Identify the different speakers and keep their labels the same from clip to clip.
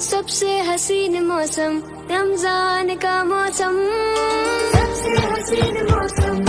Speaker 1: सबसे हसीन मौसम रमजान का मौसम, सबसे हसीन मौसम,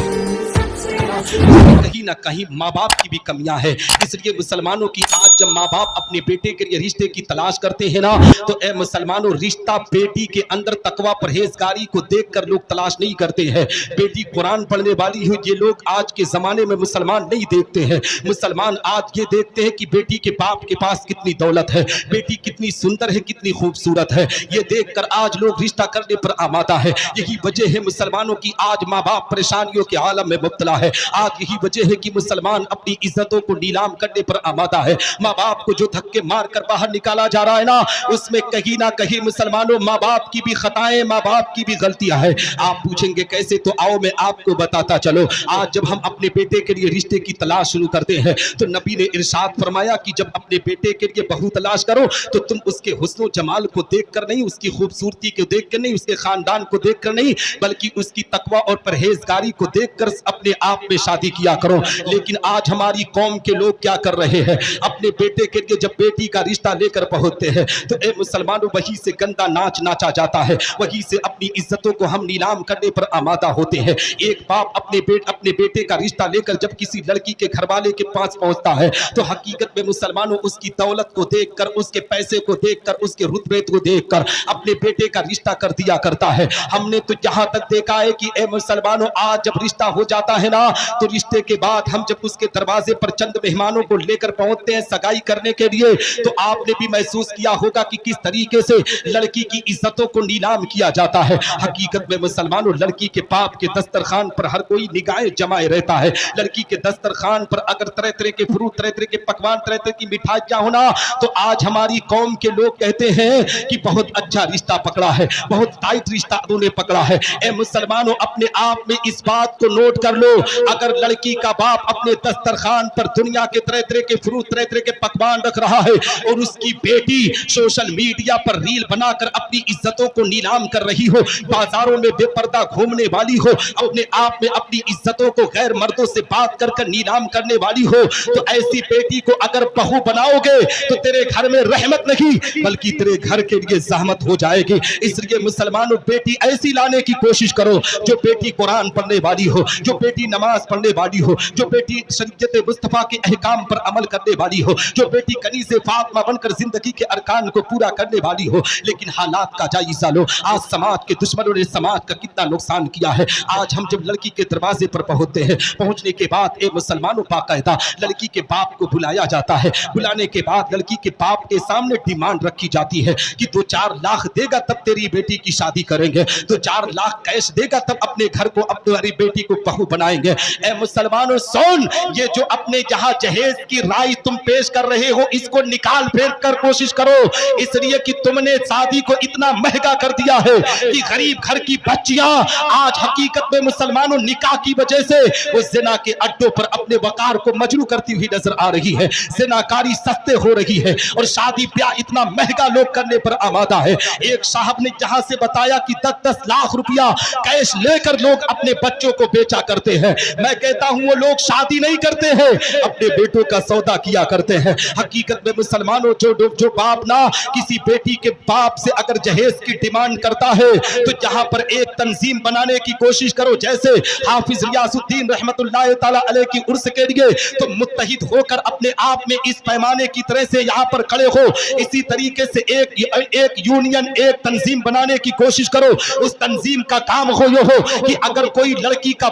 Speaker 1: सबसे हसीन।
Speaker 2: कहीं ना कहीं माँ बाप की भी कमियां हैं। इसलिए मुसलमानों की आज जब माँ बाप अपने बेटे के लिए रिश्ते की तलाश करते हैं ना, तो ए मुसलमानों, रिश्ता बेटी के अंदर तकवा परहेजगारी को देखकर लोग तलाश नहीं करते हैं। बेटी कुरान पढ़ने वाली हो, ये लोग आज के जमाने में मुसलमान नहीं देखते हैं। मुसलमान आज ये देखते हैं कि बेटी के बाप के पास कितनी दौलत है, बेटी कितनी सुंदर है, कितनी खूबसूरत है। ये देखकर आज लोग रिश्ता करने पर आमादा है। यही वजह है मुसलमानों की आज माँ बाप परेशानियों के आलम में मुब्तला है। आज यही वजह है कि मुसलमान अपनी इज्जतों को नीलाम करने पर आमादा है। माँ बाप को जो धक्के मार कर बाहर निकाला जा रहा है ना, उसमें कहीं ना कहीं मुसलमानों माँ बाप की भी खताएं, माँ बाप की भी गलतियां हैं। आप पूछेंगे कैसे, तो आओ मैं आपको बताता चलो। आज जब हम अपने बेटे के लिए रिश्ते की तलाश शुरू करते हैं तो नबी ने इरशाद फरमाया कि जब अपने बेटे के लिए बहू तलाश करो तो तुम उसके हुस्न जमाल को देखकर नहीं, उसकी खूबसूरती को देखकर नहीं, उसके खानदान को देखकर नहीं, बल्कि उसकी तकवा और परहेजगारी को देखकर अपने आप में शादी किया करो। लेकिन आज हमारी कौम के लोग क्या कर रहे हैं, अपने बेटे के लिए जब बेटी का रिश्ता लेकर पहुंचते हैं तो ए मुसलमानों, वहीं से गंदा नाच नाचा जाता है, वहीं से अपनी इज्जतों को हम नीलाम करने पर आमादा होते हैं। एक बाप अपने बेटे का रिश्ता लेकर जब किसी लड़की के घरवाले के पास पहुंचता है तो हकीकत में मुसलमानों उसकी दौलत को देखकर, उसके पैसे को देखकर, उसके रुतबे को देखकर अपने बेटे का रिश्ता कर दिया करता है। हमने तो यहाँ तक देखा है कि ए मुसलमानों, आज जब रिश्ता हो जाता है ना, तो रिश्ते के बाद हम जब उसके दरवाजे पर चंद मेहमानों को लेकर पहुंचते हैं सगाई करने के लिए, तो आपने भी महसूस किया होगा कि किस तरीके से लड़की की इज्जतों को नीलाम किया जाता है। हकीकत में मुसलमानों, लड़की के बाप के दस्तरखान पर हर कोई निगाहें जमाए रहता है। लड़की के दस्तरखान पर अगर तरह तरह के फ्रूट, तरह तरह के पकवान, तरह तरह की मिठाइयां होना, तो आज हमारी कौम के लोग कहते हैं कि बहुत अच्छा रिश्ता पकड़ा है, बहुत टाइट रिश्ता उन्होंने पकड़ा है। ए मुसलमानों, अपने आप में इस बात को नोट कर लो, अगर लड़की का बाप अपने दस्तरखान पर दुनिया के तरह तरह के फ्रूट, तरह तरह के पकवान रख रहा है और उसकी बेटी सोशल मीडिया पर रील बनाकर अपनी इज्जतों को नीलाम कर रही हो, बाजारों में बेपर्दा घूमने वाली हो, अपने आप में अपनी इज्जतों को गैर मर्दों से बात कर कर नीलाम करने वाली हो, तो ऐसी बेटी को अगर बहू बनाओगे तो तेरे घर में रहमत नहीं बल्कि तेरे घर के लिए ज़हमत हो जाएगी। इसलिए मुसलमानों, बेटी ऐसी लाने की कोशिश करो जो बेटी कुरान पढ़ने वाली हो, जो बेटी नमाज पढ़ने वाली हो, जो बेटी शरीयत मुस्तफा के अहकाम पर अमल करने वाली हो, जो बेटी कनीज़े फातिमा बनकर जिंदगी के अरकान को पूरा करने वाली हो। लेकिन हालात का जायजा लो, आज समाज के दुश्मनों ने समाज का कितना नुकसान किया है। आज हम जब लड़की के दरवाजे पर पहुंचते हैं, पहुंचने के बाद ए मुसलमानों, बाकायदा लड़की के बाप को बुलाया जाता है। बुलाने के बाद लड़की के बाप के सामने डिमांड रखी जाती है कि 2-4 लाख देगा तब तेरी बेटी की शादी करेंगे, 2-4 लाख कैश देगा तब अपने घर को, अपनी बेटी को बहू बनाएंगे। ए मुसलमानों सुन, ये जो अपने जहां जहेज की राय तुम पेश कर रहे हो, इसको निकाल फेर कर कोशिश करो, इसलिए कि तुमने शादी को इतना महंगा कर दिया है कि गरीब घर की बच्चियां आज हकीकत में मुसलमानों निकाह की वजह से वो जिना के अड्डों पर अपने वकार को मजरू करती हुई नजर आ रही है। जिनाकारी सस्ते हो रही है और शादी ब्याह इतना महंगा लोग करने पर आमादा है। एक साहब ने जहां से बताया कि 10-10 लाख रुपया कैश लेकर लोग अपने बच्चों को बेचा करते हैं। मैं कहता हूं वो लोग शादी नहीं करते हैं, अपने बेटों का सौदा किया करते हैं। हकीकत में मुसलमानों, जो बाप ना किसी बेटी के बाप से अगर जहेज की डिमांड करता है तो जहां पर एक तंजीम बनाने की कोशिश करो, जैसे हाफिज रियासुद्दीन रहमतुल्लाह ताला अलैह की उर्स के लिए तो मुत्तहिद होकर अपने आप में इस पैमाने की तरह से यहाँ पर खड़े हो, इसी तरीके से एक यूनियन, एक तंजीम बनाने की कोशिश करो। उस तंजीम का काम हो ये हो कि अगर कोई लड़के का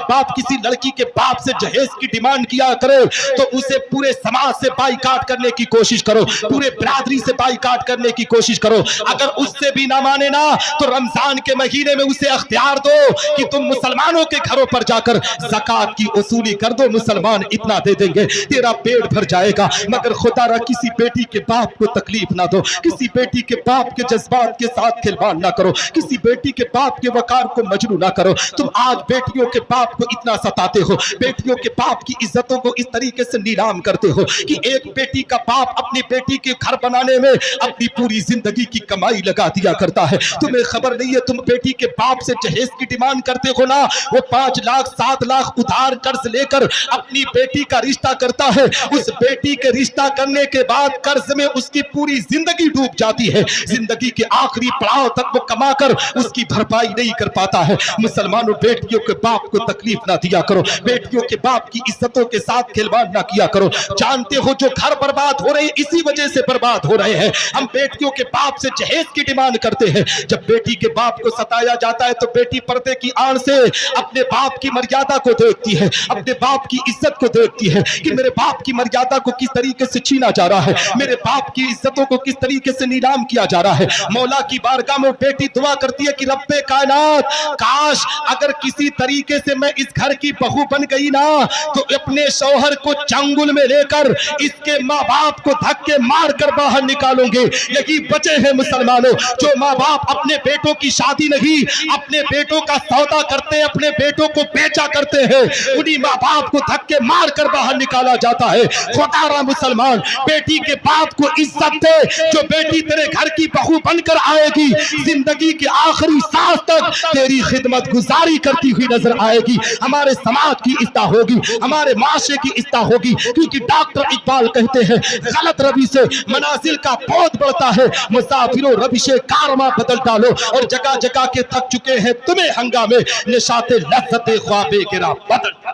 Speaker 2: बाप किसी लड़की के बाप से जहेज की डिमांड किया करे तो उसे पूरे समाज से बाइकाट करने की कोशिश करो, पूरे बिरादरी से बाइकाट करने की कोशिश करो। अगर उससे भी ना माने ना तो रमजान के महीने में उसे अख्तियार दो कि तुम मुसलमानों के घरों पर जाकर ज़कात की वसूली कर दो, मुसलमान इतना दे देंगे, तेरा पेट भर जाएगा। मगर खुदा रा किसी बेटी के बाप को तकलीफ ना दो, किसी बेटी के बाप के जज्बात के साथ खिलवाड़ ना करो, किसी बेटी के बाप के वकार को मजरू ना करो। तुम आज बेटियों के बाप को इतना सताते हो, बेटियों के बाप की इज्जतों को इस तरीके से नीलाम करते हो कि एक बेटी का बाप अपनी बेटी के घर बनाने में अपनी पूरी जिंदगी की कमाई लगा दिया करता है। तुम्हें खबर नहीं है, तुम बेटी के बाप से जहेज की डिमांड करते हो ना, वो 5 लाख 7 लाख उधार कर्ज लेकर अपनी बेटी का रिश्ता करता है, उस बेटी के रिश्ता करने के बाद कर्ज में उसकी पूरी जिंदगी डूब जाती है, जिंदगी के आखिरी पड़ाव तक वो कमाकर उसकी भरपाई नहीं कर पाता है। मुसलमानों, बेटियों के बाप को तकलीफ ना दिया करो, बेटियों के बाप की इज्जतों के साथ खिलवाड़ ना किया करो। जानते हो जो घर बर्बाद हो रहे हैं इसी वजह से बर्बाद हो रहे हैं। हम बेटियों के बाप से जहेज की डिमांड करते हैं। जब बेटी के बाप को सताया जाता है तो बेटी पर्दे की आड़ से अपने बाप की मर्यादा को देखती है, अपने बाप की इज्जत को देखती है कि मेरे बाप की मर्यादा को किस तरीके से छीना जा रहा है, मेरे बाप की इज्जतों को किस तरीके से नीलाम किया जा रहा है। मौला की बारगाह में बेटी दुआ करती है कि रब्बे कायनात, काश अगर किसी तरीके से मैं इस घर की बहू बन गई ना तो अपने शौहर को चंगुल में लेकर इसके माँ बाप को धक्के मार कर बाहर निकालूंगे। यही बचे हैं मुसलमानों जो माँ बाप अपने बेटों की शादी नहीं, अपने बेटों का सौदा करते हैं, अपने बेटों को बेचा करते हैं, उन्हीं माँ बाप को धक्के मार कर बाहर निकाला जाता है। खुदारा मुसलमान, बेटी के बाप को इज्जत दे, जो बेटी तेरे घर की बहू बनकर आएगी जिंदगी के आखिरी सांस तक तेरी खिदमत गुजारी करती हुई नजर आएगी। हमारे समाज की इस्लाह होगी, हमारे माशरे की इस्लाह होगी, क्योंकि डॉक्टर इकबाल कहते हैं गलत रवि से मनाजिल का बहुत बढ़ता है। मुसाफिरों रविशे कारवां बदल डालो, और जगह जगह के थक चुके हैं तुम्हें हंगामे, निशाते लज्जते ख्वाबे गिरा बदल।